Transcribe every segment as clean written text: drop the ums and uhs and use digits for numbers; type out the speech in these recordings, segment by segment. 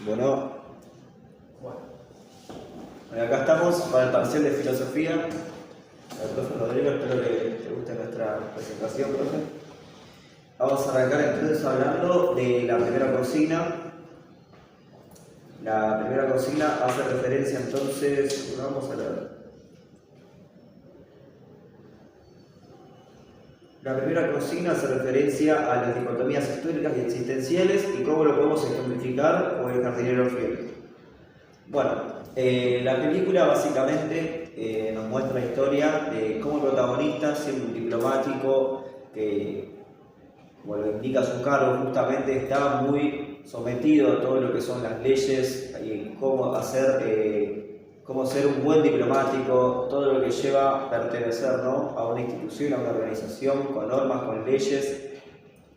Bueno, acá estamos para el parcial de filosofía. El profe Rodrigo, espero que te guste nuestra presentación, profe. Vamos a arrancar entonces hablando de la primera consigna. La primera consigna hace referencia entonces, vamos a leer. La primera consigna hace referencia a las dicotomías históricas y existenciales y cómo lo podemos ejemplificar con el jardinero fiel. Bueno, la película básicamente nos muestra la historia de cómo el protagonista, siendo un diplomático que, como lo indica su cargo, justamente está muy sometido a todo lo que son las leyes y cómo ser un buen diplomático, todo lo que lleva a pertenecer, ¿no?, a una institución, a una organización, con normas, con leyes,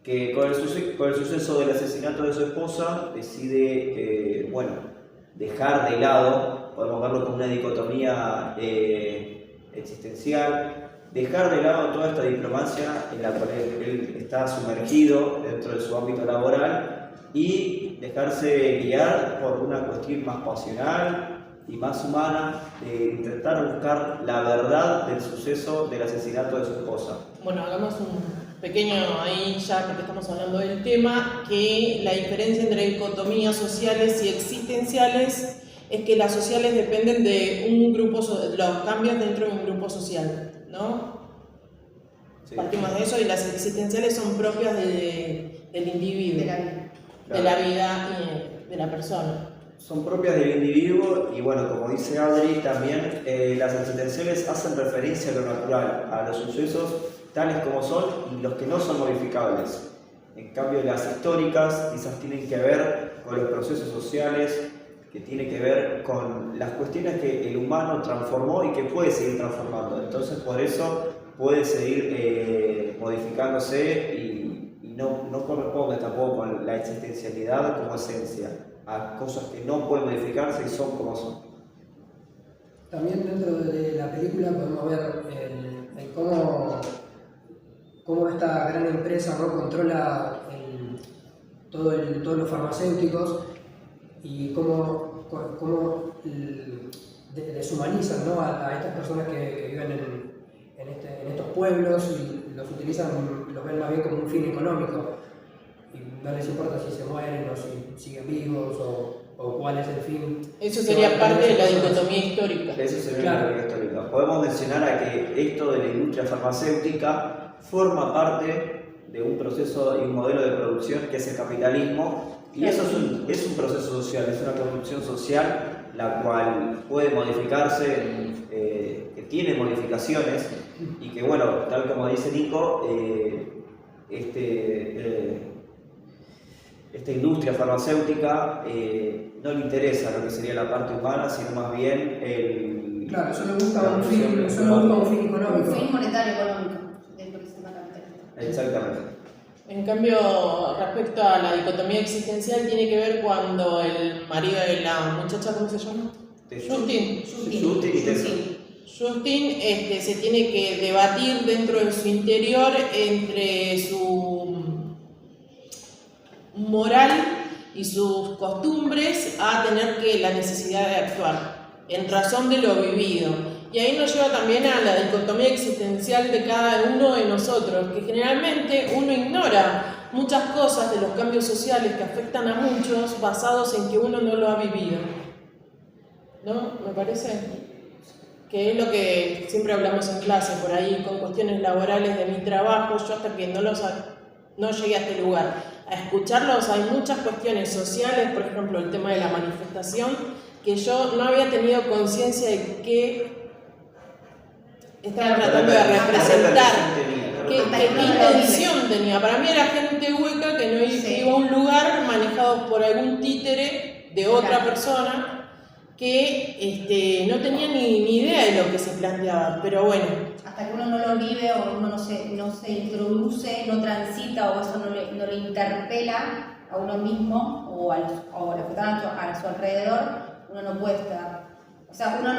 que con el suceso del asesinato de su esposa decide, dejar de lado, podemos verlo como una dicotomía existencial, dejar de lado toda esta diplomacia en la cual él está sumergido dentro de su ámbito laboral y dejarse guiar por una cuestión más pasional y más humana de intentar buscar la verdad del suceso del asesinato de su esposa. Bueno, hagamos un pequeño ahí, ya porque estamos hablando del tema, que la diferencia entre dicotomías sociales y existenciales es que las sociales dependen de un grupo, los cambios dentro de un grupo social, ¿no? Sí. Partimos de eso, y las existenciales son propias del individuo, de la vida y de la persona. Son propias del individuo y bueno, como dice Adri, también las existenciales hacen referencia a lo natural, a los sucesos tales como son y los que no son modificables. En cambio, las históricas quizás tienen que ver con los procesos sociales, que tienen que ver con las cuestiones que el humano transformó y que puede seguir transformando. Entonces, por eso puede seguir modificándose y no corresponde tampoco con la existencialidad como esencia a cosas que no pueden modificarse y son como son. También dentro de la película podemos ver cómo esta gran empresa, ¿no?, controla todos los farmacéuticos y cómo deshumanizan, ¿no?, a estas personas que viven en estos pueblos y los utilizan, los ven más bien como un fin económico. Y no les importa si se mueren o si siguen vivos o cuál es el fin. Eso sería parte de la dicotomía histórica. Eso sería la dicotomía histórica. Podemos mencionar a que esto de la industria farmacéutica forma parte de un proceso y un modelo de producción que es el capitalismo, y eso es un proceso social, es una construcción social la cual puede modificarse, que tiene modificaciones y que, bueno, tal como dice Nico, esta industria farmacéutica no le interesa lo que sería la parte humana, sino más bien el... Claro, solo busca un fin económico. Un fin monetario económico dentro del sistema capitalista. Exactamente. En cambio, respecto a la dicotomía existencial, tiene que ver cuando el marido de la muchacha, ¿cómo se llama? Justin se tiene que debatir dentro de su interior entre su moral y sus costumbres a tener la necesidad de actuar en razón de lo vivido. Y ahí nos lleva también a la dicotomía existencial de cada uno de nosotros, que generalmente uno ignora muchas cosas de los cambios sociales que afectan a muchos basados en que uno no lo ha vivido. ¿No? ¿Me parece? Que es lo que siempre hablamos en clase, por ahí, con cuestiones laborales de mi trabajo. Yo hasta que no llegué a este lugar a escucharlos, hay muchas cuestiones sociales, por ejemplo el tema de la manifestación, que yo no había tenido conciencia de qué estaban tratando de representar, qué intención tenía. Para mí era gente hueca que no iba a un lugar manejado por algún títere de otra persona que no tenía ni idea de lo que se planteaba, pero bueno. Hasta que uno no lo vive o uno no se introduce, no transita o eso no le interpela a uno mismo o a los que están a su alrededor, uno no puede estar. O sea, uno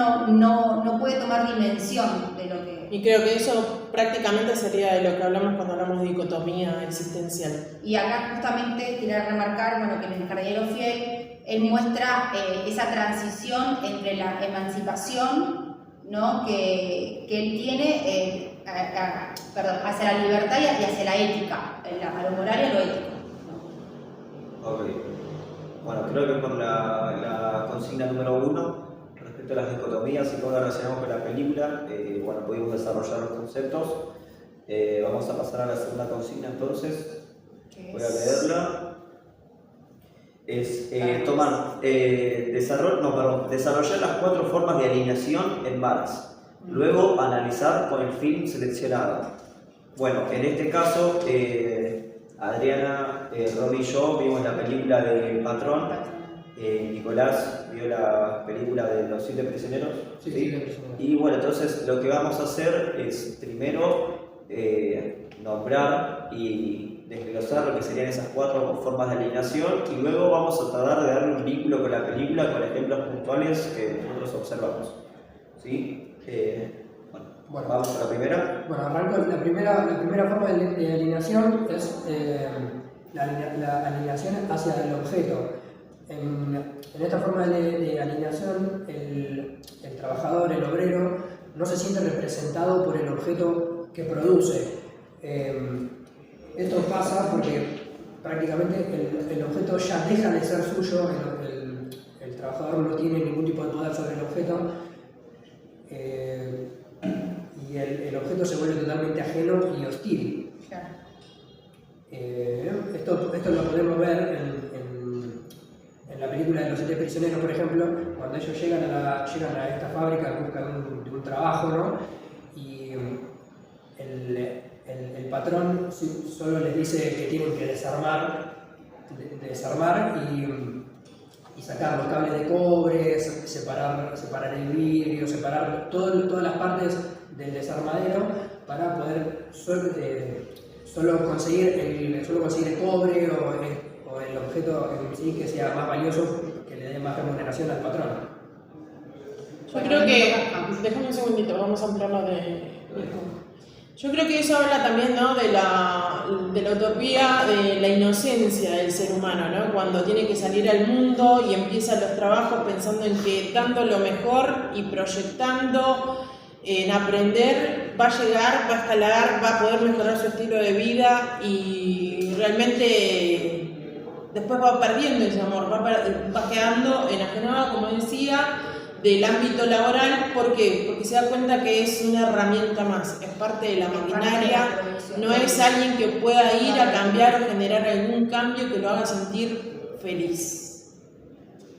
no puede tomar dimensión de lo que... Y creo que eso prácticamente sería de lo que hablamos cuando hablamos de dicotomía existencial. Y acá justamente quería remarcar, que en el jardinero fiel él muestra esa transición entre la emancipación, ¿no?, que él tiene hacia la libertad y hacia la ética, a lo moral y a lo ético. Ok. Bueno, creo que con la consigna número 1, respecto a las dicotomías y cómo las relacionamos con la película, bueno, pudimos desarrollar los conceptos. Vamos a pasar a la segunda consigna entonces. Voy a leerla. Es desarrollar las 4 formas de alineación en Marx. Luego analizar con el film seleccionado. Bueno, en este caso, Adriana, Romy y yo vimos la película del Patrón. Nicolás vio la película de los 7 prisioneros. Sí, sí, 7 prisioneros. Y bueno, entonces lo que vamos a hacer es primero nombrar y desglosar lo que serían esas 4 formas de alineación, y luego vamos a tratar de darle un vínculo con la película con ejemplos puntuales que nosotros observamos. ¿Sí? Bueno, vamos a la primera. Bueno, arranco. La primera forma de alineación es la alineación hacia el objeto. En esta forma de alineación, el trabajador, el obrero, no se siente representado por el objeto que produce. Esto pasa porque prácticamente el objeto ya deja de ser suyo, el trabajador no tiene ningún tipo de poder sobre el objeto, y el objeto se vuelve totalmente ajeno y hostil. Claro. Esto lo podemos ver en la película de los 7 prisioneros, por ejemplo, cuando ellos llegan a esta fábrica en busca de un trabajo, ¿no? Y el patrón solo les dice que tienen que desarmar y sacar los cables de cobre, separar el vidrio, separar todas las partes del desarmadero para poder solo conseguir el cobre o el objeto en sí que sea más valioso, que le dé más remuneración al patrón. Yo creo que, déjame un segundito, vamos a ampliar lo de... Yo creo que eso habla también, ¿no?, de la utopía, de la inocencia del ser humano, ¿no? Cuando tiene que salir al mundo y empieza los trabajos pensando en que dando lo mejor y proyectando en aprender va a llegar, va a escalar, va a poder mejorar su estilo de vida, y realmente después va perdiendo ese amor, va quedando enajenado, como decía, del ámbito laboral. ¿Por qué? Porque se da cuenta que es una herramienta más, es parte de la maquinaria, no es alguien que pueda ir a cambiar o generar algún cambio que lo haga sentir feliz.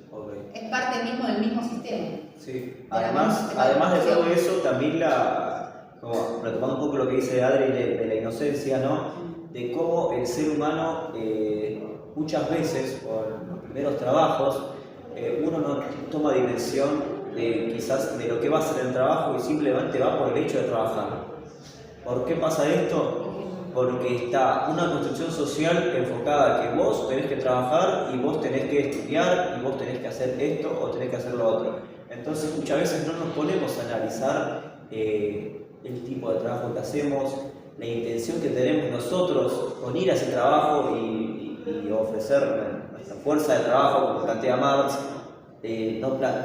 Okay. Es parte mismo del mismo sistema. Sí, además de todo eso, también como retomando un poco lo que dice Adri de la inocencia, ¿no?, de cómo el ser humano muchas veces, por los primeros trabajos, uno no toma dimensión quizás de lo que va a ser el trabajo y simplemente va por el hecho de trabajar. ¿Por qué pasa esto? Porque está una construcción social enfocada a que vos tenés que trabajar y vos tenés que estudiar y vos tenés que hacer esto o tenés que hacer lo otro. Entonces muchas veces no nos ponemos a analizar el tipo de trabajo que hacemos, la intención que tenemos nosotros con ir a ese trabajo y ofrecer nuestra fuerza de trabajo, como plantea Marx.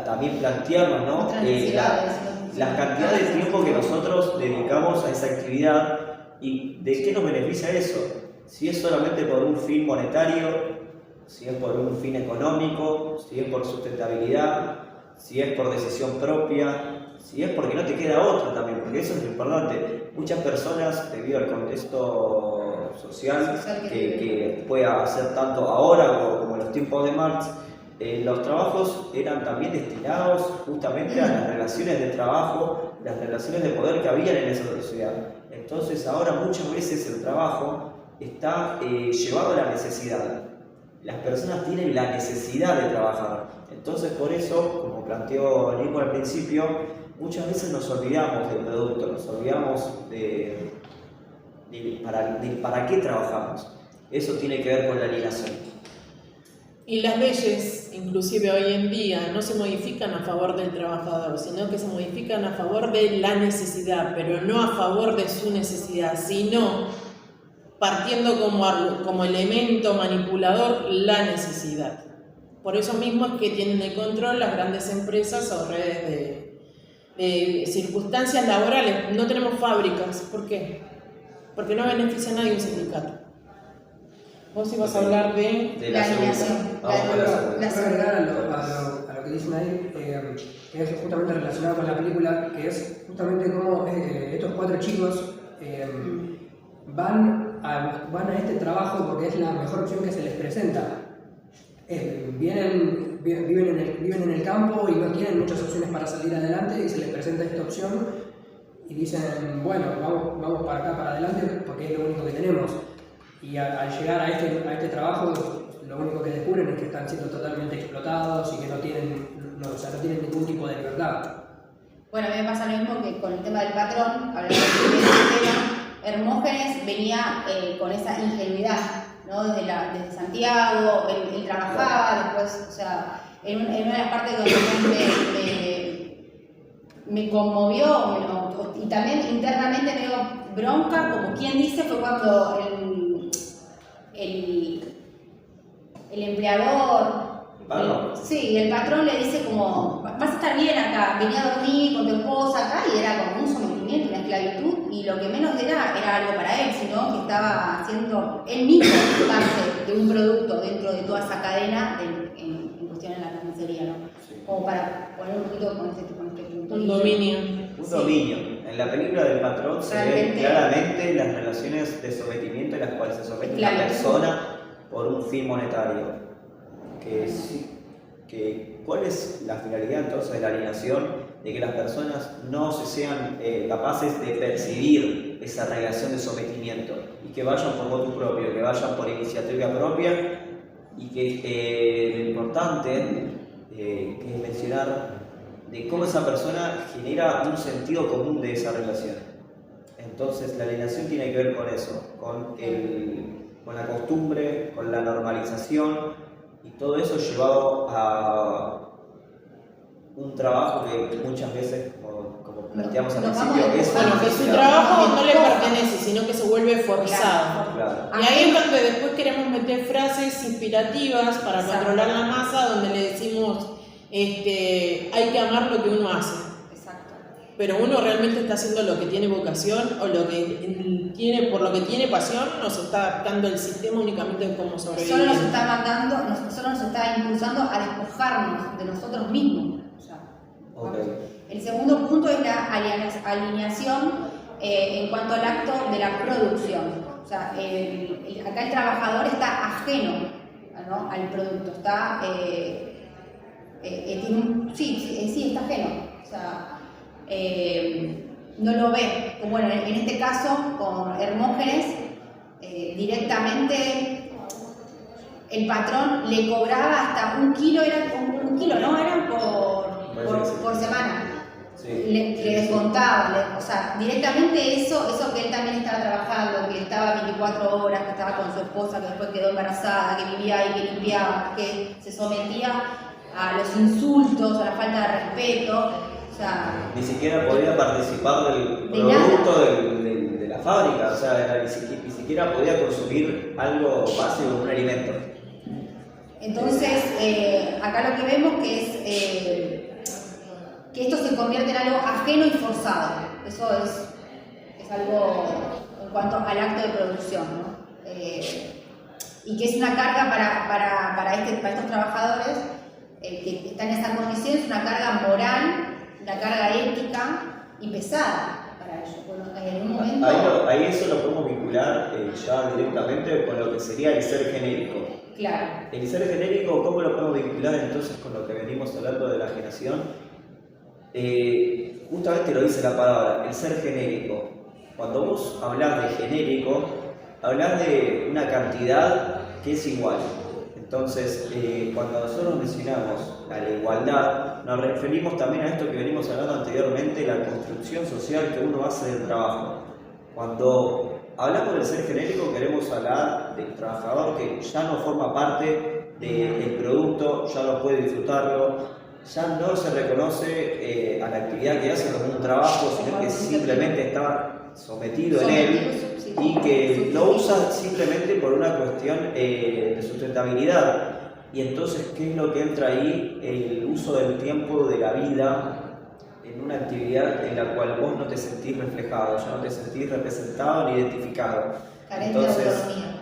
También plantearnos, ¿no?, las cantidades de tiempo que nosotros dedicamos a esa actividad y de qué nos beneficia eso. Si es solamente por un fin monetario, si es por un fin económico, si es por sustentabilidad, si es por decisión propia, si es porque no te queda otra también, porque eso es lo importante. Muchas personas, debido al contexto social que pueda hacer tanto ahora como en los tiempos de Marx, los trabajos eran también destinados justamente a las relaciones de trabajo, las relaciones de poder que habían en esa sociedad. Entonces ahora muchas veces el trabajo está llevado a la necesidad. Las personas tienen la necesidad de trabajar. Entonces por eso, como planteó Nico al principio, muchas veces nos olvidamos del producto, nos olvidamos de para qué trabajamos. Eso tiene que ver con la alienación. Y las leyes, inclusive hoy en día, no se modifican a favor del trabajador, sino que se modifican a favor de la necesidad, pero no a favor de su necesidad, sino partiendo como elemento manipulador la necesidad. Por eso mismo es que tienen el control las grandes empresas o redes de circunstancias laborales. No tenemos fábricas. ¿Por qué? Porque no beneficia a nadie un sindicato. Vos ibas a hablar de la segunda. alineación. Vamos con la segunda. Quiero agregar a lo que dicen ahí, que es justamente relacionado con la película, que es justamente cómo estos 4 chicos van a este trabajo porque es la mejor opción que se les presenta. Viven en el campo y no tienen muchas opciones para salir adelante y se les presenta esta opción y dicen, bueno, vamos para acá, para adelante, porque es lo único que tenemos. Y al llegar a este trabajo, lo único que descubren es que están siendo totalmente explotados y que no tienen ningún tipo de libertad. Bueno, a mí me pasa lo mismo que con el tema del patrón, hablando del tema, Hermógenes venía con esa ingenuidad, ¿no? Desde Santiago, él trabajaba, después, o sea, en una de las partes donde me conmovió, y también internamente me dio bronca, como quien dice, fue cuando el empleador, el patrón le dice como, vas a estar bien acá, venía a dormir con tu esposa acá, y era como un sometimiento, una esclavitud, y lo que menos era algo para él, sino que estaba haciendo él mismo parte de un producto dentro de toda esa cadena en cuestión en la carnicería, ¿no? Sí. Como para poner un poquito con este punto. Un dominio. Un dominio. En la película del patrón se ven claramente las relaciones de sometimiento en las cuales se somete una persona por un fin monetario. ¿Cuál es la finalidad entonces de la alienación? De que las personas no sean capaces de percibir esa relación de sometimiento y que vayan por voto propio, que vayan por iniciativa propia, y que lo importante que es mencionar de cómo esa persona genera un sentido común de esa relación. Entonces la alienación tiene que ver con eso, con la costumbre, con la normalización, y todo eso llevado a un trabajo que muchas veces, como planteamos al principio, que su trabajo no le pertenece, sino que se vuelve forzado. Claro. Y ahí es donde después queremos meter frases inspirativas para controlar la masa, donde le decimos hay que amar lo que uno hace. Exacto. Pero uno realmente está haciendo lo que tiene vocación o lo que tiene, por lo que tiene pasión, nos está adaptando el sistema únicamente de cómo sobrevivir. Solo nos está impulsando a despojarnos de nosotros mismos. El segundo punto es la alineación en cuanto al acto de la producción. O sea, acá el trabajador está ajeno, ¿no? Al producto, está está ajeno. O sea, no lo ve. Como bueno, en este caso, con Hermógenes, directamente el patrón le cobraba hasta un kilo, ¿no? Eran por semana. Sí. Le descontaba, o sea, directamente eso que él también estaba trabajando, que estaba 24 horas, que estaba con su esposa, que después quedó embarazada, que vivía ahí, que limpiaba, que se sometía a los insultos, a la falta de respeto, o sea... Ni siquiera podía participar del producto de la fábrica, o sea, ni siquiera podía consumir algo básico, un alimento. Entonces, acá lo que vemos que es que esto se convierte en algo ajeno y forzado. Eso es algo en cuanto al acto de producción, ¿no? Y que es una carga para estos trabajadores que están en esa condición, es una carga moral, una carga ética y pesada para ellos. Bueno, en un momento... Ahí eso lo podemos vincular ya directamente con lo que sería el ser genérico. Claro. El ser genérico, ¿cómo lo podemos vincular entonces con lo que venimos hablando de la alienación? Justamente lo dice la palabra, el ser genérico. Cuando vos hablás de genérico, hablás de una cantidad que es igual. Entonces, cuando nosotros mencionamos a la igualdad, nos referimos también a esto que venimos hablando anteriormente, la construcción social que uno hace del trabajo. Cuando hablamos del ser genérico, queremos hablar del trabajador que ya no forma parte del producto, ya no puede disfrutarlo, ya no se reconoce a la actividad que hace como un trabajo, sino que simplemente está sometido en él y que lo usa simplemente por una cuestión de sustentabilidad. Y entonces, ¿qué es lo que entra ahí? El uso del tiempo de la vida en una actividad en la cual vos no te sentís reflejado, ya no te sentís representado ni identificado. Carente de Entonces, autonomía.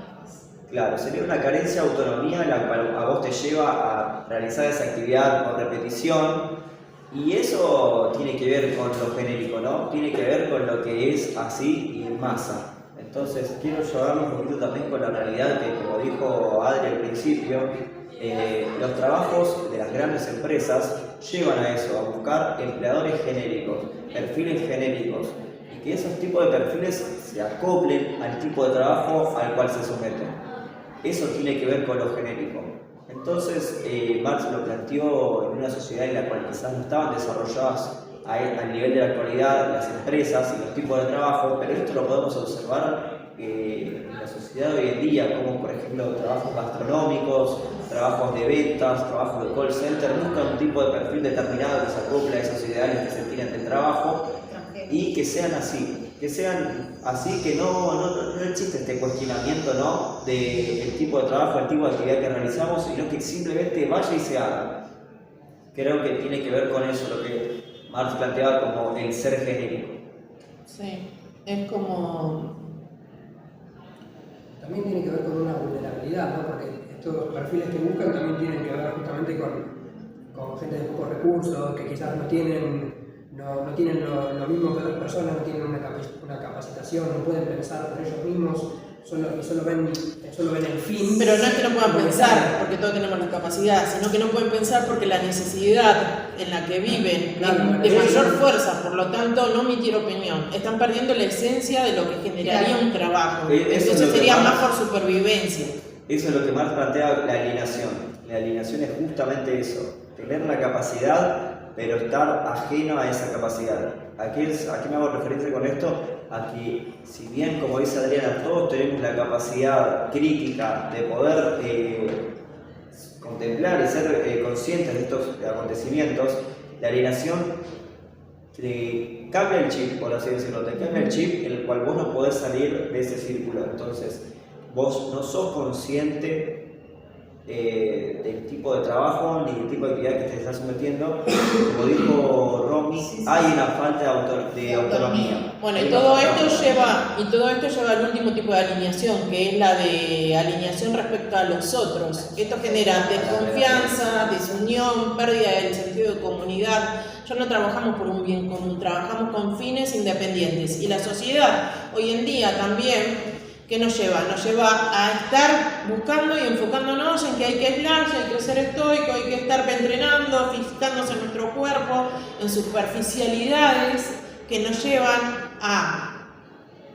claro, sería una carencia de autonomía la cual a vos te lleva a realizar esa actividad por repetición, y eso tiene que ver con lo genérico, ¿no? Tiene que ver con lo que es así y en masa. Entonces, quiero llevarlo un poquito también con la realidad que, como dijo Adri al principio, los trabajos de las grandes empresas llevan a eso, a buscar empleadores genéricos, perfiles genéricos, y que esos tipos de perfiles se acoplen al tipo de trabajo al cual se someten. Eso tiene que ver con lo genérico. Entonces, Marx lo planteó en una sociedad en la cual quizás no estaban desarrolladas al nivel de la actualidad las empresas y los tipos de trabajo, pero esto lo podemos observar en la sociedad de hoy en día, como por ejemplo trabajos gastronómicos, trabajos de ventas, trabajos de call center, buscan un tipo de perfil determinado que se acople a esos ideales que se tienen del trabajo y que sean así, que no existe este cuestionamiento, ¿no?, del tipo de trabajo, el tipo de actividad que realizamos, sino que simplemente vaya y se haga. Creo que tiene que ver con eso, lo que Marx planteaba como el ser genérico. Sí, es como... También tiene que ver con una vulnerabilidad, ¿no? Porque estos perfiles que buscan también tienen que ver justamente con gente de pocos recursos, que quizás no tienen lo mismo que otras personas, no tienen una capacitación, no pueden pensar por ellos mismos, solo ven el fin. Pero no es que no puedan pensar porque todos tenemos la capacidad, sino que no pueden pensar porque la necesidad en la que viven es de mayor fuerza, por lo tanto no emitir opinión. Están perdiendo la esencia de lo que generaría un trabajo. Entonces sería más por supervivencia. Eso es lo que Marx plantea, la alienación. La alienación es justamente eso, tener la capacidad pero estar ajeno a esa capacidad. ¿A qué me hago referencia con esto? A que, si bien, como dice Adriana, todos tenemos la capacidad crítica de poder contemplar y ser conscientes de estos acontecimientos, la alienación te cambia el chip, por así decirlo, te cambia el chip en el cual vos no podés salir de ese círculo. Entonces, vos no sos consciente del tipo de trabajo ni del tipo de actividad que te estás sometiendo. Como dijo Romy, hay una falta de autonomía. Bueno, y todo esto lleva al último tipo de alineación, que es la de alineación respecto a los otros. Esto genera desconfianza, desunión, pérdida del sentido de comunidad. Ya no trabajamos por un bien común, trabajamos con fines independientes. Y la sociedad hoy en día también, ¿qué nos lleva? Nos lleva a estar buscando y enfocándonos en que hay que aislarse, hay que ser estoico, hay que estar entrenando, fijándose en nuestro cuerpo, en superficialidades que nos llevan a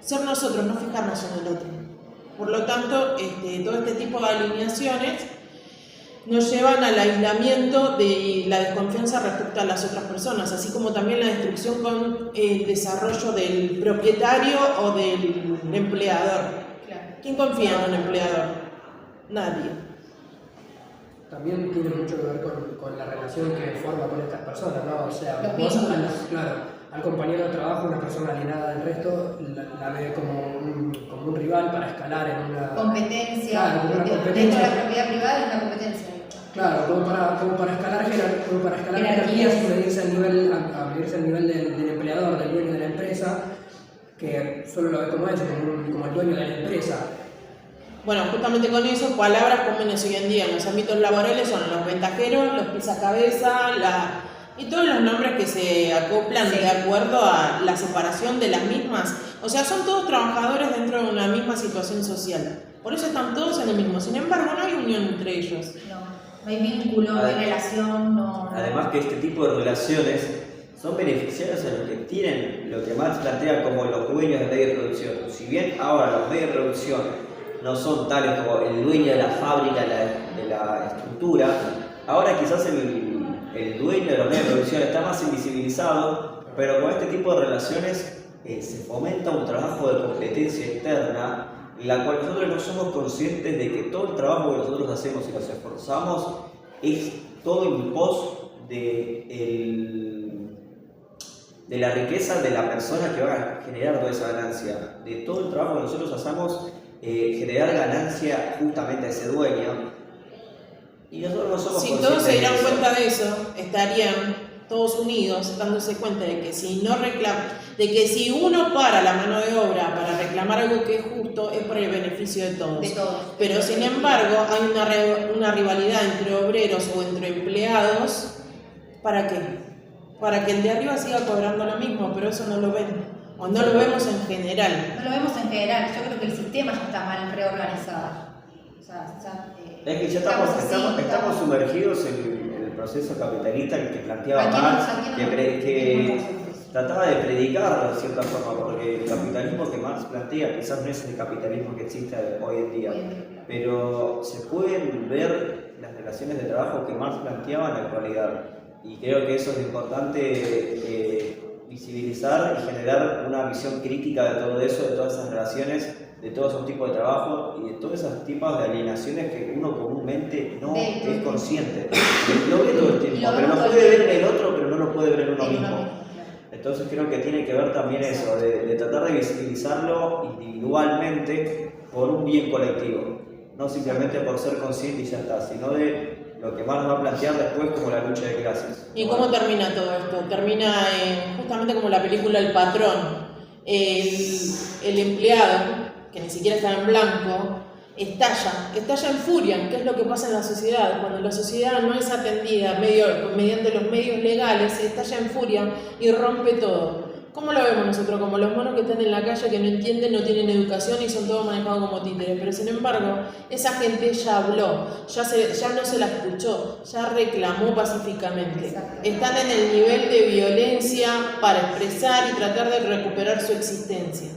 ser nosotros, no fijarnos en el otro. Por lo tanto, todo este tipo de alineaciones nos llevan al aislamiento de la desconfianza respecto a las otras personas, así como también la destrucción con el desarrollo del propietario o del empleador. ¿Quién confía en un empleador? Nadie. También tiene mucho que ver con la relación que forma con estas personas, ¿no? O sea, Los al compañero de trabajo, una persona alienada del resto, la ve como un rival para escalar en una competencia. Claro, como una competencia. Dentro de la propiedad privada es una competencia. Claro, como para escalar jerarquías y medirse al nivel del empleador, del dueño de la empresa, que solo lo ve como eso, como el dueño de la empresa. Bueno, justamente con eso, palabras comunes hoy en día en los ámbitos laborales son los ventajeros, los pisacabeza, y todos los nombres que se acoplan de acuerdo a la separación de las mismas. O sea, son todos trabajadores dentro de una misma situación social. Por eso están todos en el mismo. Sin embargo, no hay unión entre ellos. No hay vínculo, no hay relación. Además que este tipo de relaciones son beneficiarios a los que tienen lo que Marx plantea como los dueños de medios de producción. Si bien ahora los medios de producción no son tales como el dueño de la fábrica, de la estructura, ahora quizás el dueño de los medios de producción está más invisibilizado, pero con este tipo de relaciones se fomenta un trabajo de competencia externa, en la cual nosotros no somos conscientes de que todo el trabajo que nosotros hacemos y nos esforzamos es todo en pos de la riqueza de la persona que va a generar toda esa ganancia. De todo el trabajo que nosotros hacemos, generar ganancia justamente a ese dueño. Y nosotros no somos Si conscientes todos se dieran de eso. cuenta de eso, estarían todos unidos dándose cuenta de que si no de que si uno para la mano de obra para reclamar algo que es justo, es por el beneficio de todos. De todos. Pero sin embargo, hay una rivalidad entre obreros o entre empleados. ¿Para qué? Para que el de arriba siga cobrando lo mismo, pero eso no lo ven. O no lo vemos en general. No lo vemos en general. Yo creo que el sistema ya está mal reorganizado. O sea, Es que ya estamos sumergidos en el proceso capitalista que planteaba Marx, que trataba de predicar de cierta forma, porque el capitalismo que Marx plantea quizás no es el capitalismo que existe hoy en día, pero se pueden ver las relaciones de trabajo que Marx planteaba en la actualidad, y creo que eso es importante visibilizar y generar una visión crítica de todo eso, de todas esas relaciones, de todos esos tipos de trabajo y de todos esos tipos de alienaciones que uno comúnmente no es consciente. Lo ve todo el tiempo, pero lo puede ver en el otro, pero no lo puede ver en uno mismo. Entonces creo que tiene que ver también eso, de tratar de visibilizarlo individualmente por un bien colectivo, no simplemente por ser consciente y ya está, sino de lo que Marx va a plantear después como la lucha de clases. ¿Y cómo termina todo esto? Termina justamente como la película El Patrón. El empleado, que ni siquiera está en blanco, estalla en furia. ¿Qué es lo que pasa en la sociedad? Cuando la sociedad no es atendida mediante los medios legales, estalla en furia y rompe todo. ¿Cómo lo vemos nosotros? Como los monos que están en la calle, que no entienden, no tienen educación y son todos manejados como títeres. Pero sin embargo, esa gente ya habló, ya no se la escuchó, ya reclamó pacíficamente. Están en el nivel de violencia para expresar y tratar de recuperar su existencia.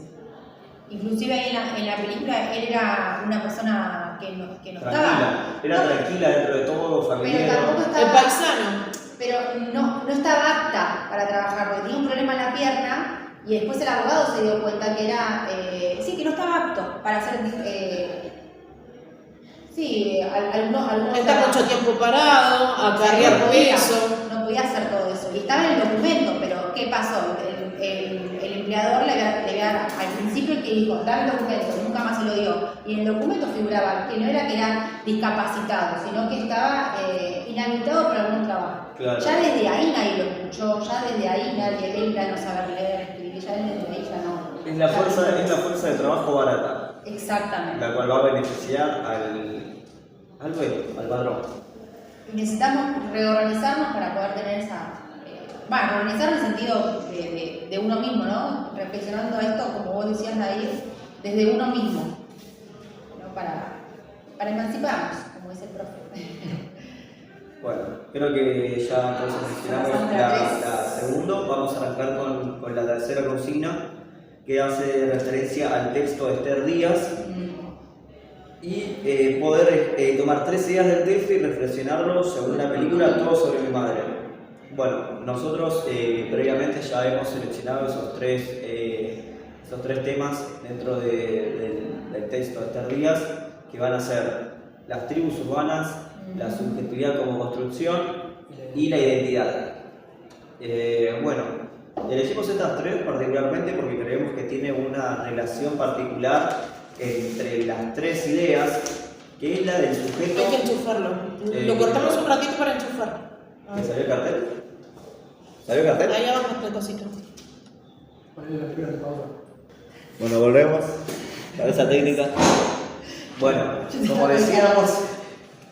Inclusive ahí en la película él era una persona que no Tranquila, era tranquila dentro de todo, familiar. Pero tampoco estaba, El paisano. Pero no estaba apta para trabajar, porque tenía un problema en la pierna y después el abogado se dio cuenta que era, que no estaba apto para hacer, algunos Está mucho tiempo parado, acarrear peso. No podía hacer todo eso. Y estaba en el documento, pero ¿qué pasó? El empleador le había al principio el que dijo, dame el documento, nunca más se lo dio. Y en el documento figuraba que no era que era discapacitado, sino que estaba inhabilitado para algún trabajo. Claro. Ya desde ahí nadie lo escuchó, ya desde ahí él ya no saber leer, escribir, ya desde ahí ya no. Es la fuerza de trabajo barata. Exactamente. La cual va a beneficiar al dueño, al padrón. Y necesitamos reorganizarnos para poder tener esa... reorganizar en el sentido de uno mismo, ¿no? Reflexionando a esto, como vos decías, Nadir, desde uno mismo, ¿no? Para emanciparnos, como dice el profe. Bueno, creo que ya entonces mencionamos la segunda. Vamos a arrancar con la tercera consigna, que hace referencia al texto de Esther Díaz y poder tomar 3 ideas del texto y reflexionarlo según la película Todo sobre mi madre. Bueno, nosotros previamente ya hemos seleccionado esos tres temas dentro del texto de Esther Díaz, que van a ser las tribus urbanas, la subjetividad como construcción y la identidad. Bueno, elegimos estas 3 particularmente porque creemos que tiene una relación particular entre las 3 ideas, que es la del sujeto. Hay que enchufarlo. Lo cortamos un ratito para enchufarlo. ¿Me salió el cartel? ¿Salió el cartel? Ahí abajo está el cosito. Ponle la primera de pausa. Bueno, volvemos a esa técnica. Bueno, como decíamos,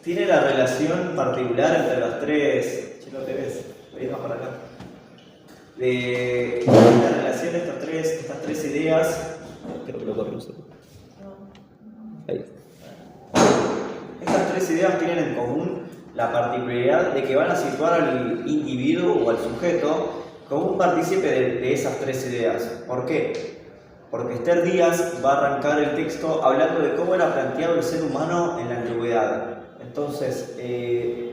tiene la relación particular entre las 3. ¿No te ves? Vení más para acá. La relación de estas tres ideas. Creo que lo corro un segundo. Ahí. Estas 3 ideas tienen en común la particularidad de que van a situar al individuo o al sujeto como un partícipe de esas 3 ideas. ¿Por qué? Porque Esther Díaz va a arrancar el texto hablando de cómo era planteado el ser humano en la antigüedad. Entonces,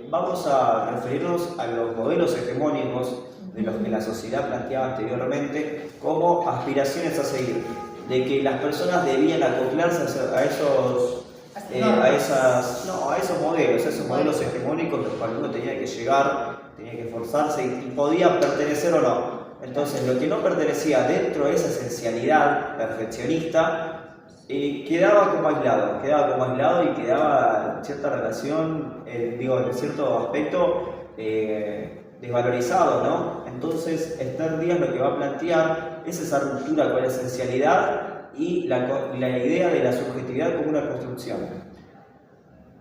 vamos a referirnos a los modelos hegemónicos de los que la sociedad planteaba anteriormente como aspiraciones a seguir, de que las personas debían acoplarse a esos modelos hegemónicos, los cuales uno tenía que llegar, tenía que esforzarse y podía pertenecer o no. Entonces, lo que no pertenecía dentro de esa esencialidad perfeccionista quedaba como aislado y quedaba en cierta relación, en cierto aspecto desvalorizado, ¿no? Entonces Esther Díaz lo que va a plantear es esa ruptura con la esencialidad y la idea de la subjetividad como una construcción.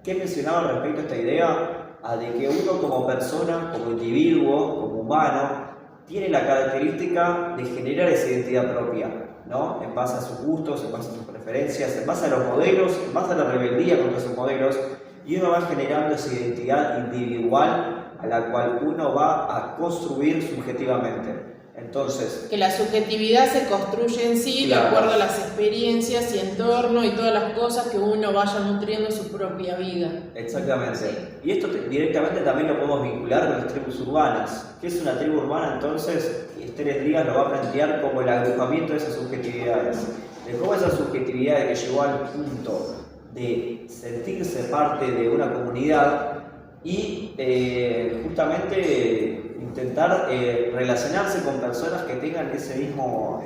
¿Qué mencionaba respecto a esta idea? A de que uno como persona, como individuo, como humano, tiene la característica de generar esa identidad propia, ¿no? En base a sus gustos, en base a sus preferencias, en base a los modelos, en base a la rebeldía contra esos modelos, y uno va generando esa identidad individual a la cual uno va a construir subjetivamente. Entonces, que la subjetividad se construye en sí, claro, de acuerdo a las experiencias y entorno y todas las cosas que uno vaya nutriendo en su propia vida. Exactamente. Sí. Y esto directamente también lo podemos vincular con las tribus urbanas. ¿Qué es una tribu urbana? Entonces, Esther Díaz lo va a plantear como el agrupamiento de esas subjetividades. De cómo esa subjetividad que llegó al punto de sentirse parte de una comunidad y justamente intentar relacionarse con personas que tengan esa misma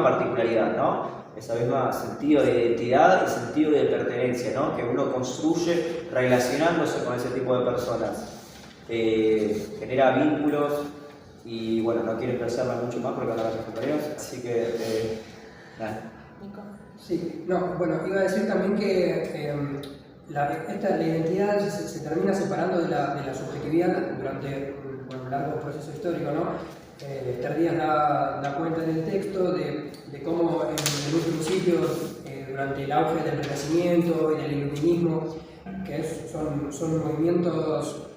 particularidad, ¿no? Ese mismo sentido de identidad y sentido de pertenencia, ¿no? Que uno construye relacionándose con ese tipo de personas. Genera vínculos y bueno, no quiero expresarme mucho más porque van a ver los compañeros, así que nada. Nico. Sí, no, bueno, iba a decir también que la identidad se termina separando de la subjetividad durante un largo proceso histórico, ¿no? Esther Díaz da cuenta en el texto de cómo en un principio, durante el auge del Renacimiento y del Iluminismo, que son movimientos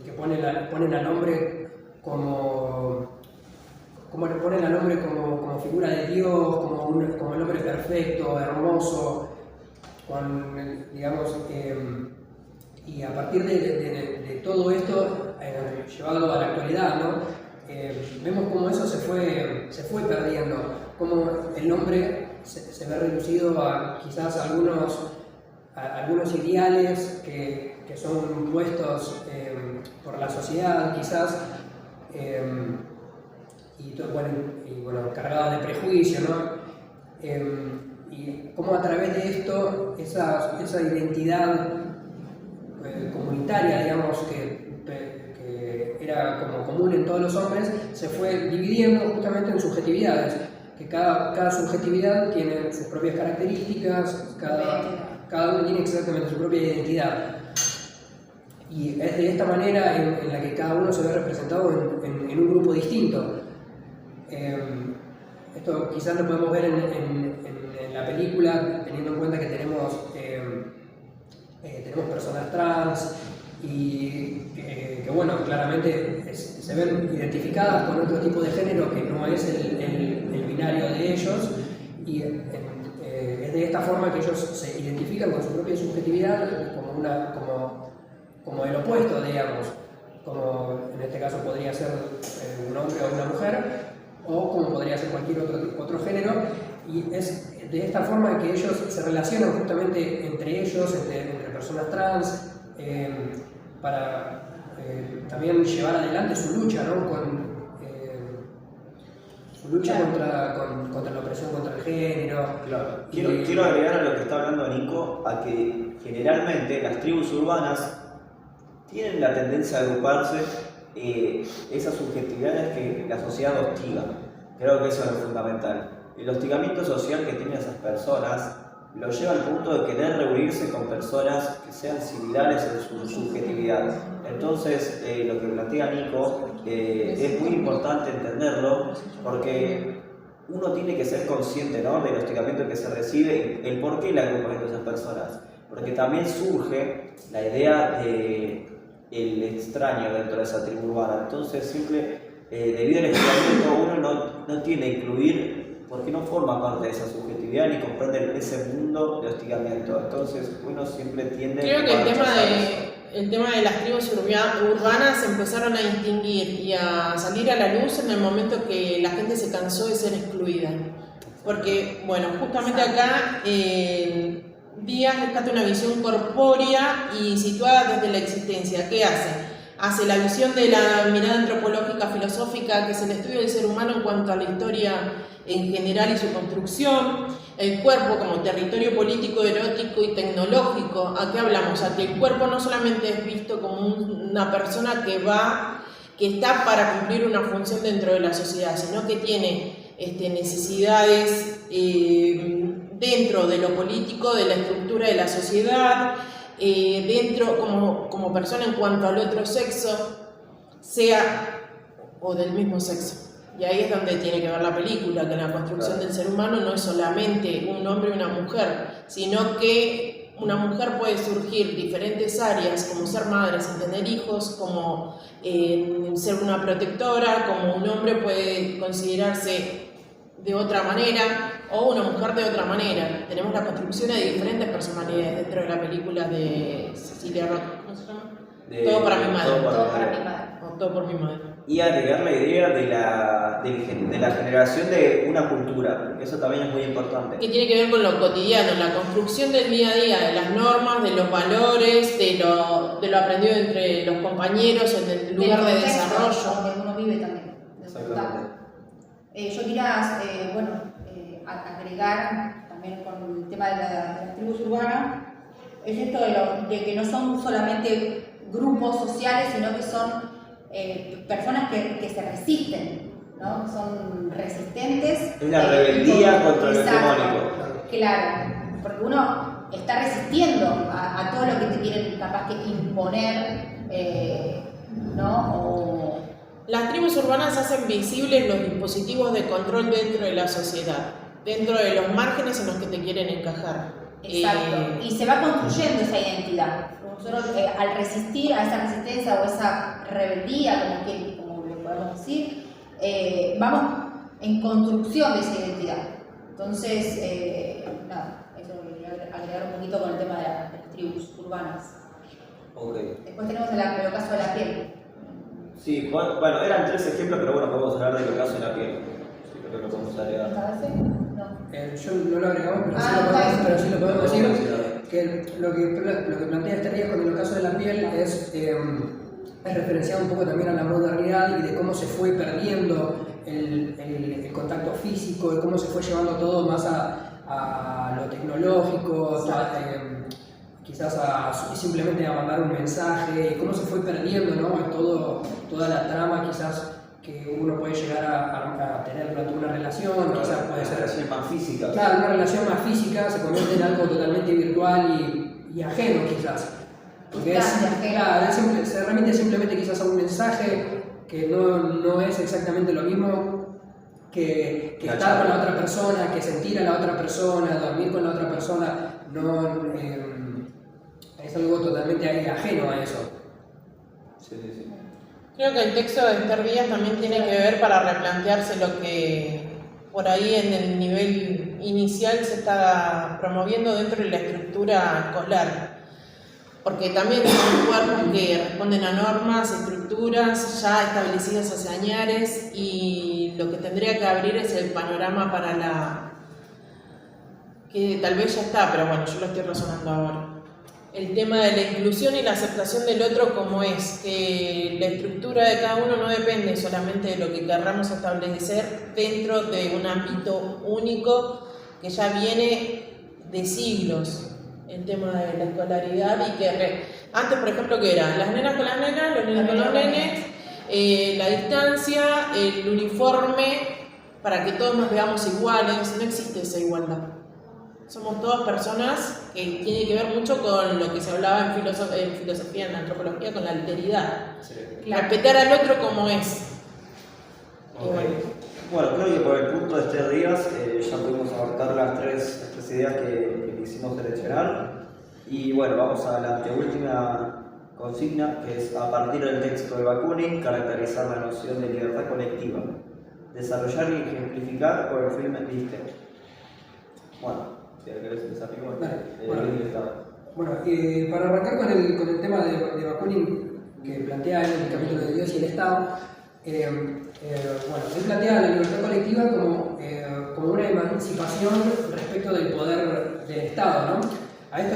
que ponen al hombre como figura de Dios, como el hombre perfecto, hermoso, digamos, y a partir de todo esto, llevado a la actualidad, ¿no? Vemos cómo eso se fue perdiendo, cómo el hombre se ve reducido a quizás algunos ideales que son puestos por la sociedad, quizás, y cargado de prejuicio, ¿no? Y cómo a través de esto, esa identidad comunitaria, digamos, que era como común en todos los hombres, se fue dividiendo justamente en subjetividades, que cada subjetividad tiene sus propias características, cada uno tiene exactamente su propia identidad. Y es de esta manera en la que cada uno se ve representado en un grupo distinto. Esto quizás lo podemos ver en la película, teniendo en cuenta que tenemos personas trans y que bueno, claramente se ven identificadas con otro tipo de género que no es el binario de ellos, y es de esta forma que ellos se identifican con su propia subjetividad como el opuesto, digamos, como en este caso podría ser un hombre o una mujer, o como podría ser cualquier otro género, y es de esta forma que ellos se relacionan justamente entre ellos, entre personas trans, para también llevar adelante su lucha, ¿no? Contra la opresión contra el género. Claro. Quiero agregar a lo que está hablando Nico, a que generalmente las tribus urbanas tienen la tendencia a agruparse esas subjetividades que la sociedad hostiga. Creo que eso es lo fundamental. El hostigamiento social que tienen esas personas lo lleva al punto de querer reunirse con personas que sean similares en su subjetividad. Entonces, lo que plantea Nico es muy importante entenderlo, porque uno tiene que ser consciente, ¿no?, del hostigamiento que se recibe, el por qué el agrupamiento de esas personas. Porque también surge la idea de el extraño dentro de esa tribu urbana. Entonces, siempre, debido al hostigamiento, uno no tiene que incluir porque no forma parte de esa subjetividad ni comprende ese mundo de hostigamiento. Entonces, uno siempre tiende Creo que el tema de las tribus urbanas empezaron a distinguir y a salir a la luz en el momento que la gente se cansó de ser excluida. Porque, bueno, justamente acá Díaz rescata una visión corpórea y situada desde la existencia. ¿Qué hace? Hace la visión de la mirada antropológica filosófica, que es el estudio del ser humano en cuanto a la historia en general y su construcción. el cuerpo como territorio político, erótico y tecnológico. ¿A qué hablamos? A que el cuerpo no solamente es visto como una persona que está para cumplir una función dentro de la sociedad, sino que tiene necesidades dentro de lo político, de la estructura de la sociedad, dentro como persona en cuanto al otro sexo, sea o del mismo sexo. Y ahí es donde tiene que ver la película, que la construcción del ser humano no es solamente un hombre y una mujer, sino que una mujer puede surgir diferentes áreas, como ser madre sin tener hijos, como ser una protectora, como un hombre puede considerarse de otra manera, o una mujer de otra manera. Tenemos la construcción de diferentes personalidades dentro de la película de Cecilia Roth, ¿cómo se llama? Todo para mi madre. Todo para mi madre. O Todo por mi madre. Y agregar la idea de la generación de una cultura, porque eso también es muy importante. Que tiene que ver con lo cotidiano, la construcción del día a día, de las normas, de los valores, de lo aprendido entre los compañeros, en el lugar de desarrollo. Donde uno vive también. Exactamente. Yo quería agregar también con el tema de las tribus urbanas, es esto de que no son solamente grupos sociales, sino que son personas que se resisten, ¿no? Son resistentes. Es la rebeldía contra lo exacto, hegemónico. Claro, porque uno está resistiendo a todo lo que te quieren capaz que imponer, ¿no? Las tribus urbanas hacen visibles los dispositivos de control dentro de la sociedad, dentro de los márgenes en los que te quieren encajar. Exacto, y se va construyendo esa identidad. Nosotros al resistir a esa resistencia o esa rebeldía, como le podemos decir, vamos en construcción de esa identidad. Entonces, eso lo quería agregar un poquito con el tema de las tribus urbanas. Okay. Después tenemos el ocaso de la piel. Sí, bueno, eran 3 ejemplos, pero bueno, podemos hablar del ocaso de la piel. Sí, creo que lo podemos agregar. No. Yo no lo agregamos, pero sí lo podemos decir. Que lo que plantea Esterías con el ocaso de la piel es referenciar un poco también a la modernidad y de cómo se fue perdiendo el contacto físico, de cómo se fue llevando todo más a lo tecnológico, quizás simplemente a mandar un mensaje, cómo se fue perdiendo, ¿no? Toda la trama quizás que uno puede llegar a tener durante una relación, quizás puede ser relación más física. Claro, una relación más física se convierte en algo totalmente virtual y ajeno quizás. Porque se remite simplemente quizás a un mensaje que no es exactamente lo mismo que estar con la otra persona, que sentir a la otra persona, dormir con la otra persona, es algo totalmente ajeno a eso. Sí. Creo que el texto de Esther Díaz también tiene que ver para replantearse lo que por ahí en el nivel inicial se está promoviendo dentro de la estructura escolar. Porque también son cuerpos que responden a normas, estructuras ya establecidas hace años, y lo que tendría que abrir es el panorama para que tal vez ya está, pero bueno, yo lo estoy razonando ahora. El tema de la inclusión y la aceptación del otro como es, que la estructura de cada uno no depende solamente de lo que querramos establecer dentro de un ámbito único que ya viene de siglos, el tema de la escolaridad, y que antes, por ejemplo, ¿qué era? Las nenas con las nenas, los nenes con los nenes, la distancia, el uniforme, para que todos nos veamos iguales. No existe esa igualdad. Somos todas personas que tiene que ver mucho con lo que se hablaba en filosofía, en antropología, con la alteridad. Sí. Respetar al otro como es. Okay. Bueno, creo que por el punto de Esther Díaz ya pudimos abarcar las tres ideas que quisimos seleccionar. Y bueno, vamos a la anteúltima consigna, que es: a partir del texto de Bakunin, caracterizar la noción de libertad colectiva, desarrollar y ejemplificar por el film Lister. Bueno, si querés empezar, para arrancar con el tema de Bakunin que plantea en el capítulo de Dios y el Estado, él plantea la libertad colectiva como una emancipación respecto del poder del Estado, ¿no? A esto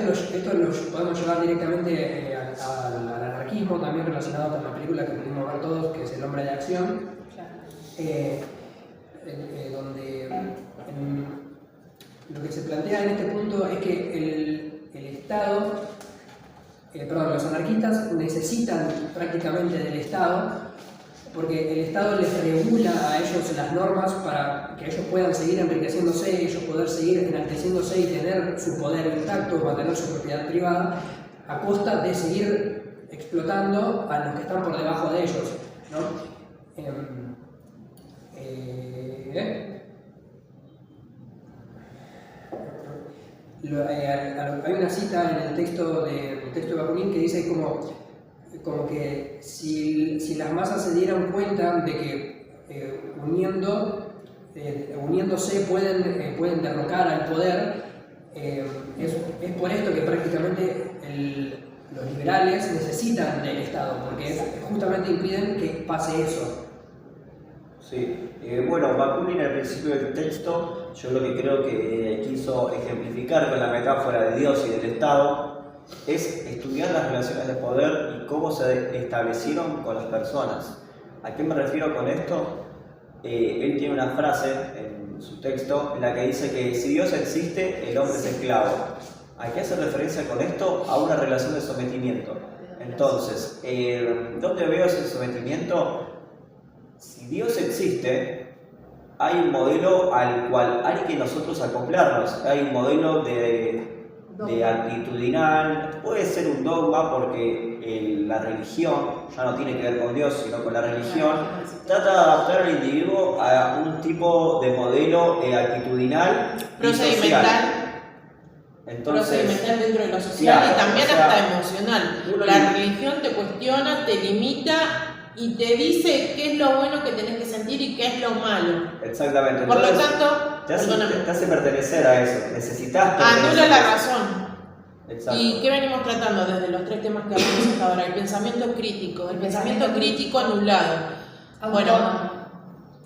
lo podemos llevar directamente al anarquismo, también relacionado con la película que pudimos ver todos, que es El hombre de acción, donde lo que se plantea en este punto es que el Estado, los anarquistas necesitan prácticamente del Estado, porque el Estado les regula a ellos las normas para que ellos puedan seguir enriqueciéndose, ellos poder seguir enalteciéndose y tener su poder intacto, mantener su propiedad privada, a costa de seguir explotando a los que están por debajo de ellos, ¿no? Hay una cita en el texto de Bakunin que dice como que si las masas se dieran cuenta de que uniéndose pueden derrocar al poder, es por esto que prácticamente los liberales necesitan del Estado, porque justamente impiden que pase eso. Sí, bueno, Bakunin al principio del texto, yo lo que creo que quiso ejemplificar con la metáfora de Dios y del Estado es estudiar las relaciones de poder y cómo se establecieron con las personas. ¿A qué me refiero con esto? Él tiene una frase en su texto en la que dice que si Dios existe, el hombre es esclavo. ¿A qué hace referencia con esto? A una relación de sometimiento. Entonces, ¿dónde veo ese sometimiento? Si Dios existe, hay un modelo al cual hay que nosotros acoplarnos. Hay un modelo de actitudinal, puede ser un dogma porque la religión ya no tiene que ver con Dios, sino con la religión. Trata de adaptar al individuo a un tipo de modelo actitudinal y social. Procedimental dentro de lo social, claro, y también hasta emocional. La religión te cuestiona, te limita y te dice qué es lo bueno que tenés que sentir y qué es lo malo. Exactamente. Por entonces, lo tanto, te hace pertenecer a eso. Necesitas pertenecer. Anula la razón. Exacto. ¿Y qué venimos tratando desde los tres temas que hablamos hasta ahora? El pensamiento crítico. El pensamiento crítico anulado. Bueno.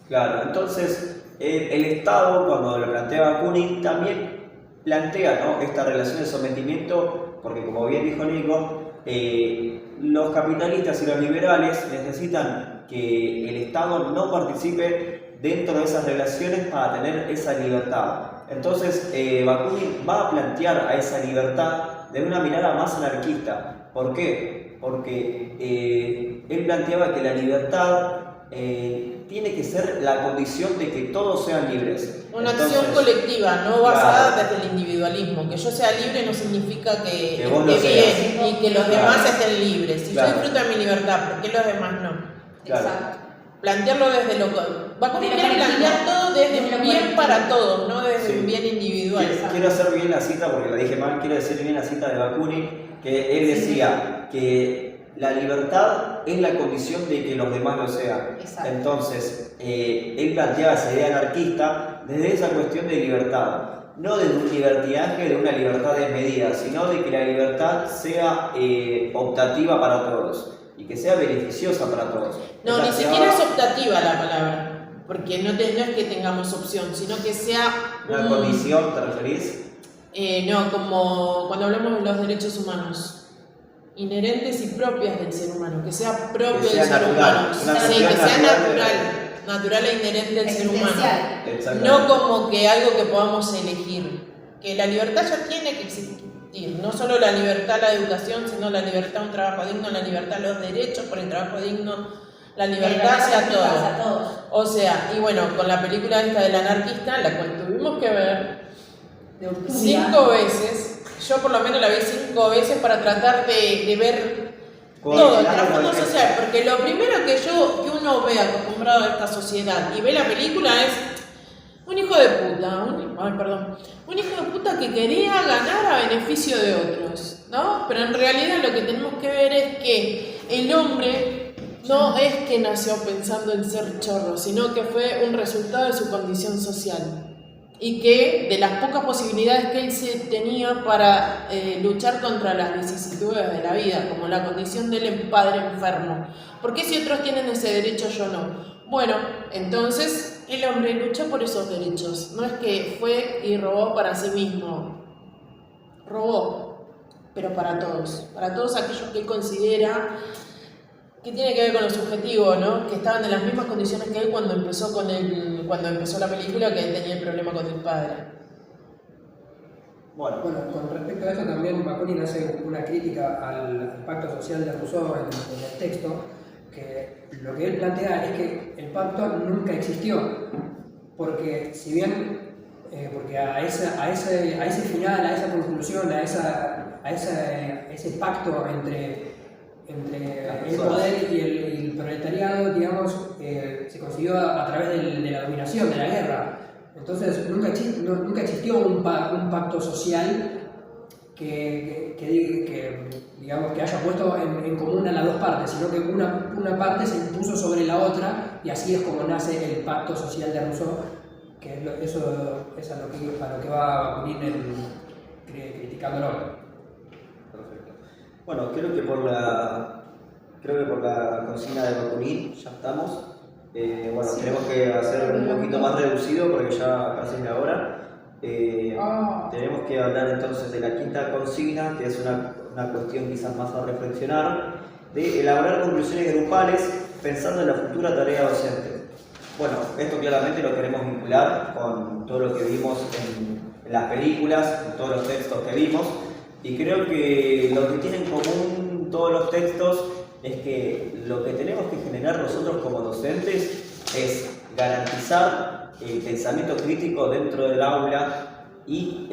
Claro, entonces el Estado, cuando lo plantea Bakunin, también plantea, ¿no?, esta relación de sometimiento, porque como bien dijo Nico, los capitalistas y los liberales necesitan que el Estado no participe dentro de esas relaciones para tener esa libertad. Entonces Bakunin va a plantear a esa libertad de una mirada más anarquista. ¿Por qué? Porque él planteaba que la libertad tiene que ser la condición de que todos sean libres. Una acción colectiva, no basada desde el individualismo. Que yo sea libre no significa que esté bien y que los demás estén libres. Si yo disfruto de mi libertad, ¿por qué los demás no? Exacto. Plantearlo desde lo... Bakunin quiere plantear todo desde un bien para todos, no desde un bien individual. Quiero hacer bien la cita, porque la dije mal, quiero decir bien la cita de Bakunin, que él decía que la libertad es la condición de que los demás lo sean. Exacto. Entonces, él planteaba esa idea anarquista desde esa cuestión de libertad. No desde un libertinaje, de una libertad desmedida, sino de que la libertad sea optativa para todos y que sea beneficiosa para todos. No, ni siquiera es optativa la palabra, porque no es que tengamos opción, sino que sea... ¿Una condición, te referís? No, como cuando hablamos de los derechos humanos. Inherentes y propias del ser humano, que sea propio del ser humano, sí, que sea natural e inherente del ser humano, no como que algo que podamos elegir, que la libertad ya tiene que existir, no solo la libertad a la educación, sino la libertad a un trabajo digno, la libertad a los derechos por el trabajo digno, la libertad hacia todos. O sea, y bueno, con la película esta del anarquista, la cual tuvimos que ver 5 veces. Yo por lo menos la vi 5 veces para tratar de ver todo el trasfondo social, porque lo primero que uno ve acostumbrado a esta sociedad y ve la película es un hijo de puta, un hijo de puta que quería ganar a beneficio de otros, ¿no? Pero en realidad lo que tenemos que ver es que el hombre no es que nació pensando en ser chorro, sino que fue un resultado de su condición social. Y que de las pocas posibilidades que él tenía para luchar contra las vicisitudes de la vida, como la condición del padre enfermo. ¿Por qué si otros tienen ese derecho yo no? Bueno, entonces el hombre luchó por esos derechos. No es que fue y robó para sí mismo. Robó, pero para todos aquellos que él considera que tiene que ver con lo subjetivo, ¿no? Que estaban en las mismas condiciones que él cuando empezó la película, que él tenía el problema con el padre. Bueno, con respecto a eso también Bakunin hace una crítica al pacto social de Rousseau en el texto, que lo que él plantea es que el pacto nunca existió, porque si bien porque a ese final, a esa conclusión, a ese pacto entre el poder y el proletariado, digamos, se consiguió a través de la dominación, de la guerra. Entonces nunca existió un pacto social digamos, que haya puesto en común a las dos partes, sino que una parte se impuso sobre la otra, y así es como nace el pacto social de Rousseau, que eso es a lo que va Bakunin criticándolo. Perfecto. Bueno, creo que por la consigna de Bakunin ya estamos. Bueno, sí. Tenemos que hacer un poquito más reducido porque ya casi es la hora. Tenemos que hablar entonces de la quinta consigna, que es una cuestión quizás más a reflexionar, de elaborar conclusiones grupales pensando en la futura tarea docente. Bueno, esto claramente lo queremos vincular con todo lo que vimos en las películas, en todos los textos que vimos, y creo que lo que tienen en común todos los textos es que lo que tenemos que generar nosotros como docentes es garantizar el pensamiento crítico dentro del aula y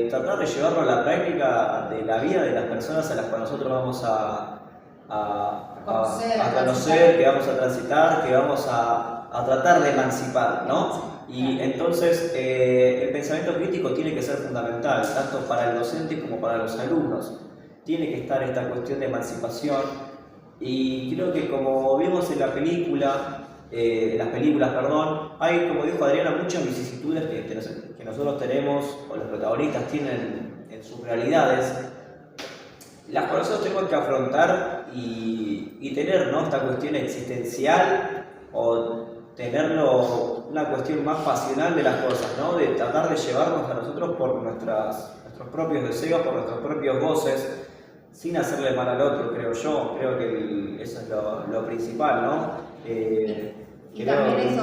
tratar de llevarlo a la práctica de la vida de las personas a las cuales nosotros vamos a conocer, que vamos a transitar, que vamos a tratar de emancipar, ¿no? Y entonces el pensamiento crítico tiene que ser fundamental, tanto para el docente como para los alumnos. Tiene que estar esta cuestión de emancipación, y creo que como vimos en las películas, hay, como dijo Adriana, muchas vicisitudes que nosotros tenemos, o los protagonistas tienen en sus realidades, las cuales nosotros tenemos que afrontar y tener, ¿no?, esta cuestión existencial, o tenerlo una cuestión más pasional de las cosas, ¿no?, de tratar de llevarnos a nosotros por nuestros propios deseos, por nuestros propios goces, sin hacerle mal al otro, creo yo. Creo que eso es lo principal, ¿no? Y también eso,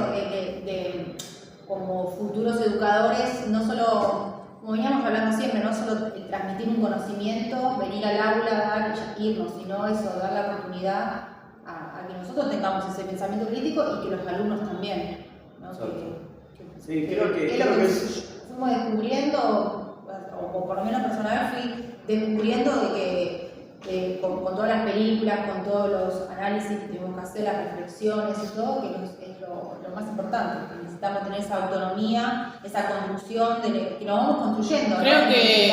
como futuros educadores, no solo, como veníamos hablando siempre, no solo transmitir un conocimiento, venir al aula, dar y irnos, sino eso, dar la oportunidad a que nosotros tengamos ese pensamiento crítico y que los alumnos también, ¿no? Sí, creo que fuimos descubriendo, o por lo menos personalmente fui descubriendo de que con todas las películas, con todos los análisis que tenemos que hacer, las reflexiones y todo, que es lo más importante, que necesitamos tener esa autonomía, esa construcción, que lo vamos construyendo. Creo, ¿no? Que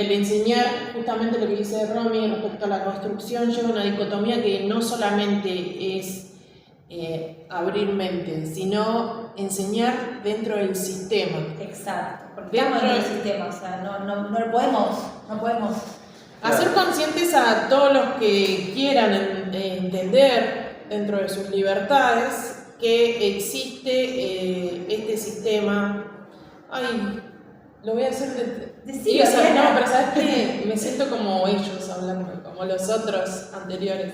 el enseñar, justamente lo que dice Romy respecto a la construcción, lleva una dicotomía que no solamente es abrir mente, sino enseñar dentro del sistema. Exacto, porque estamos dentro del sistema, o sea, no podemos hacer conscientes a todos los que quieran entender dentro de sus libertades que existe este sistema. Ay, lo voy a hacer Decilo, no, pero ¿sabes qué? Me siento como ellos hablando, como los otros anteriores.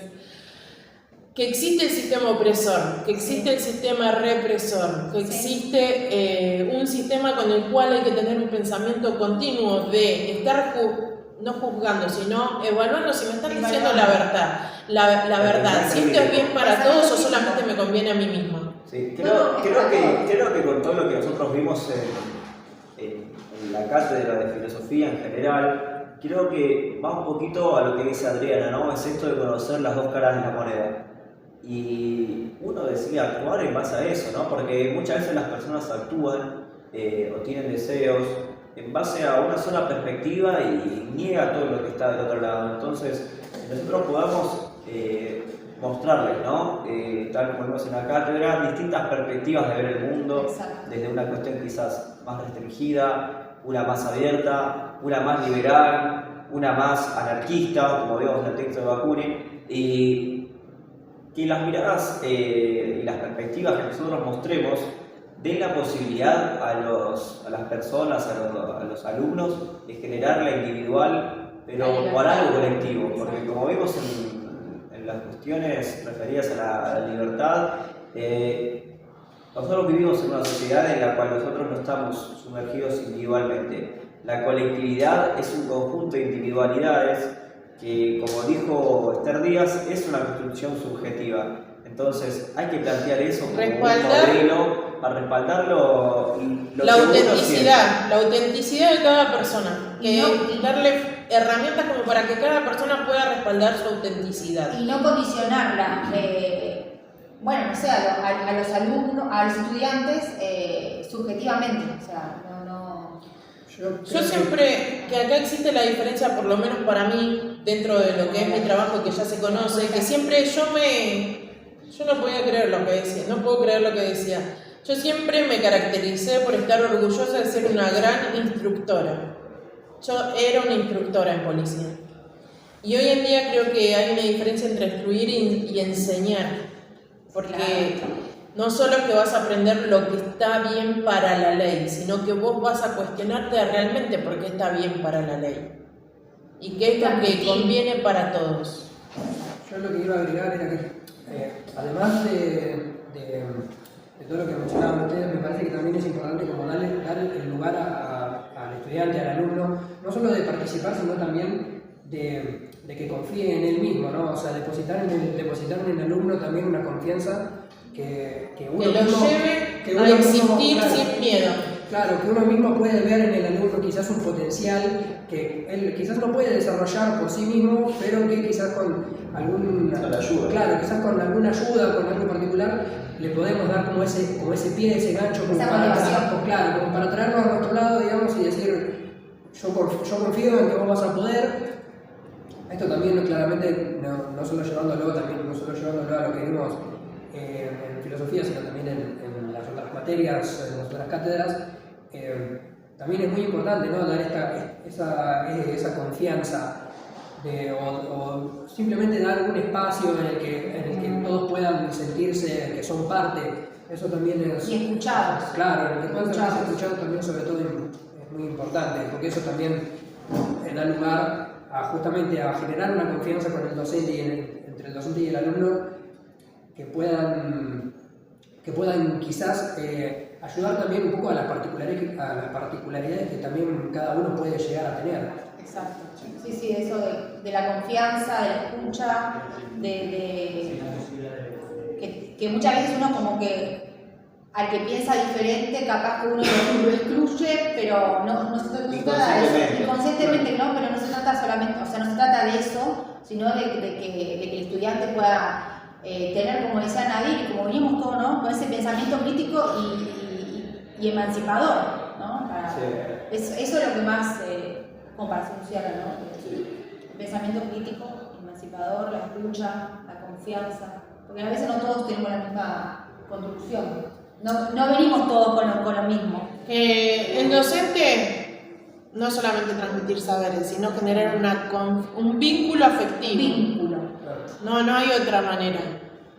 Que existe el sistema opresor, que existe el sistema represor, que existe un sistema con el cual hay que tener un pensamiento continuo de estar no juzgando, sino evaluando si me están diciendo la verdad. La verdad, si esto es bien para todos o solamente me conviene a mí misma. Sí, creo que con todo lo que nosotros vimos en la cátedra de filosofía en general, creo que va un poquito a lo que dice Adriana, ¿no? Es esto de conocer las dos caras de la moneda. Y uno decide actuar en base a eso, ¿no? Porque muchas veces las personas actúan o tienen deseos en base a una sola perspectiva y niega todo lo que está del otro lado. Entonces, nosotros podamos mostrarles, ¿no? Tal como vimos en la cátedra, distintas perspectivas de ver el mundo. Exacto. Desde una cuestión quizás más restringida, una más abierta, una más liberal, una más anarquista, como vemos en el texto de Bakunin, y que las miradas y las perspectivas que nosotros mostremos den la posibilidad a las personas, a los alumnos, de generar la individual, pero por algo colectivo, porque como vemos en las cuestiones referidas a la libertad, nosotros vivimos en una sociedad en la cual nosotros no estamos sumergidos individualmente. La colectividad es un conjunto de individualidades que, como dijo Esther Díaz, es una construcción subjetiva. Entonces hay que plantear eso como un modelo para respaldarlo. La autenticidad de cada persona, darle herramientas como para que cada persona pueda respaldar su autenticidad. Y no condicionarla, bueno, no sé, a los alumnos, a los estudiantes subjetivamente, o sea, Yo siempre, que acá existe la diferencia, por lo menos para mí, dentro de lo que es mi trabajo, que ya se conoce, que siempre yo no podía creer lo que decía, no puedo creer lo que decía. Yo siempre me caractericé por estar orgullosa de ser una gran instructora. Yo era una instructora en policía. Y hoy en día creo que hay una diferencia entre instruir y enseñar. Porque no solo es que vas a aprender lo que está bien para la ley, sino que vos vas a cuestionarte realmente por qué está bien para la ley. Y qué es lo que conviene para todos. Yo lo que iba a agregar era que, además de todo lo que mencionaban ustedes, me parece que también es importante como dar el lugar al estudiante, al alumno, no solo de participar, sino también de que confíe en él mismo, ¿no? O sea, depositar en el alumno también una confianza que uno lo mismo, lleve a existir claro, sin miedo. Claro, que uno mismo puede ver en el alumno quizás un potencial que él quizás no puede desarrollar por sí mismo, pero que quizás con alguna ayuda. Claro, quizás con alguna ayuda, con algo particular, le podemos dar como ese pie, ese gancho, como para traerlo a nuestro lado, digamos, y decir, yo confío en que vos vas a poder. Esto también claramente no solo llevándolo a lo que vimos en filosofía, sino también en las otras materias, en las otras cátedras. También es muy importante, ¿no? Dar esa confianza o simplemente dar un espacio en el que todos puedan sentirse que son parte. Eso también es... Y escuchados. Claro, en el que puedan sentirse escuchados también sobre todo es muy importante, porque eso también da lugar justamente a generar una confianza con el docente entre el docente y el alumno que puedan quizás ayudar también un poco a las particularidades que también cada uno puede llegar a tener. Exacto. Sí, eso de la confianza, de la escucha, que muchas veces uno como que al que piensa diferente, capaz que uno lo excluye, pero no se trata de eso, inconscientemente no, pero no se trata solamente, o sea, no se trata de eso, sino de que el estudiante pueda tener, como decía Nadir, y como venimos todos, ¿no? Con ese pensamiento crítico y emancipador, ¿no? Eso es lo que más, como para solucionar, ¿no? El pensamiento crítico, emancipador, la escucha, la confianza, porque a veces no todos tenemos la misma construcción. No venimos todos con lo mismo. El docente no es solamente transmitir saberes, sino generar un vínculo afectivo. No hay otra manera.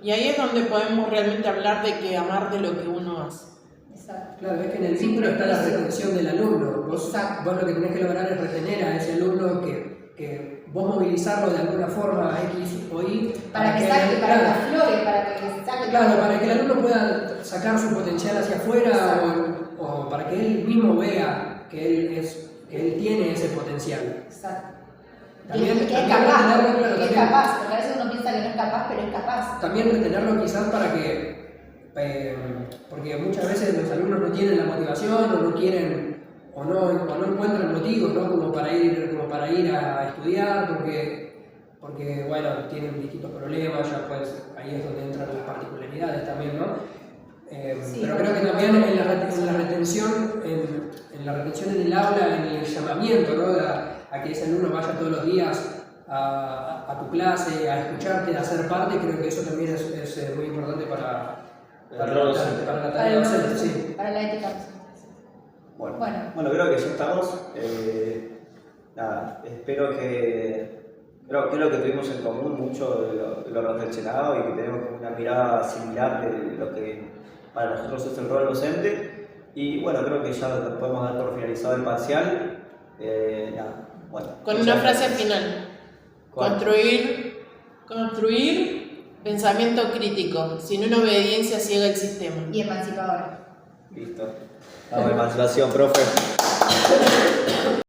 Y ahí es donde podemos realmente hablar de que amar de lo que uno hace. Exacto. Claro, es que en el vínculo está la retención del alumno. Vos lo que tenés que lograr es retener a ese alumno que vos movilizarlo de alguna forma X o Y para que saque, para que aflore, para que saque. Claro, para que el alumno pueda sacar su potencial hacia afuera o para que él mismo vea que él tiene ese potencial. Exacto. También, que es capaz, porque a veces uno piensa que no es capaz, pero es capaz. También retenerlo quizás para que, porque muchas veces los alumnos no tienen la motivación o no quieren o no encuentran motivos, ¿no? como para ir a estudiar, porque bueno, tienen distintos problemas, ya pues ahí es donde entran las particularidades también, ¿no? Pero creo que también en la retención en el aula, en el llamamiento, ¿no? A que ese alumno vaya todos los días a tu clase, a escucharte, a ser parte, creo que eso también es muy importante para la tarea docente. Sí. Para la ética docente. Bueno, creo que ya estamos. Espero que... Creo que tuvimos en común mucho de lo reflexionado y que tenemos una mirada similar de lo que para nosotros es el rol docente. Y bueno, creo que ya podemos dar por finalizado el parcial. Con una frase final. Construir pensamiento crítico, sin una obediencia ciega al sistema. Y emancipadora. Listo. Emancipación, profe.